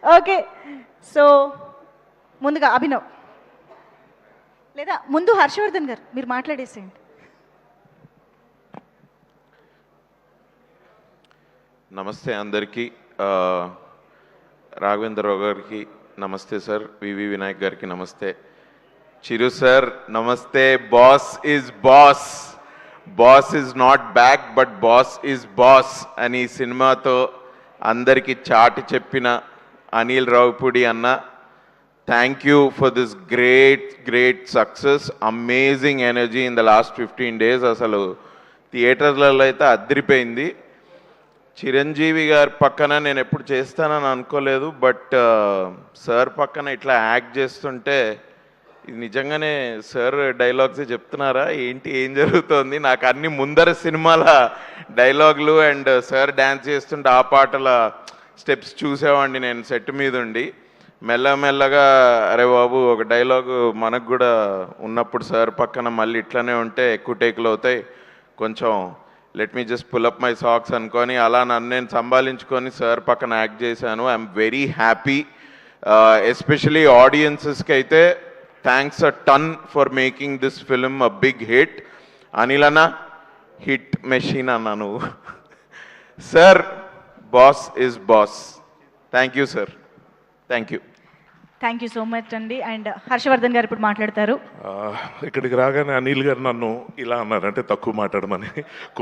Okay. So ముందుగా అభినవ్ లేదా ముందు హర్షవర్ధన్ గారు మీరు మాట్లాడేసేయండి. నమస్తే అందరికీ. రాఘవేంద్రరావు గారికి నమస్తే సార్. వివి వినాయక్ గారికి నమస్తే. చిరు సార్ నమస్తే. Boss is boss, boss is not back but boss is boss అని సినిమాతో అందరికీ చాటి చెప్పిన అనిల్ రావుపూడి అన్న, thank you for this great success. Amazing energy in the last 15 days. అసలు థియేటర్లలో అయితే అదిరిపోయింది. చిరంజీవి గారి పక్కన నేను ఎప్పుడు చేస్తానని అనుకోలేదు, బట్ సార్ పక్కన ఇట్లా యాక్ట్ చేస్తుంటే ఇది నిజంగానే సార్ డైలాగ్స్ చెప్తున్నారా ఏంటి, ఏం జరుగుతోంది? నాకు అన్ని ముందర సినిమాల డైలాగులు అండ్ సార్ డ్యాన్స్ చేస్తుంటే ఆ పాటల స్టెప్స్ చూసేవాడిని నేను సెట్ మీద ఉండి. మెల్లమెల్లగా అరే బాబు ఒక డైలాగు మనకు కూడా ఉన్నప్పుడు సార్ పక్కన మళ్ళీ ఇట్లానే ఉంటే ఎక్కువ టేకులు అవుతాయి, కొంచెం let me just pull up my socks అనుకొని అలా నన్ను నేను సంభాలించుకొని సార్ పక్కన యాక్ట్ చేశాను. I'm very happy. ఎస్పెషలీ ఆడియన్సెస్కి అయితే thanks a ton for making this film a big hit. Anil అన్న హిట్ మెషిన్ అన్నాను. Sir boss is boss. Thank you sir, thank you. Thank you so much అండి. And Harshavardhan garu ఇప్పుడు మాట్లాడతారు. ఇక్కడికి రాగానే అనిల్ గారు నన్ను ఇలా అన్నారంటే తక్కువ మాట్లాడమని.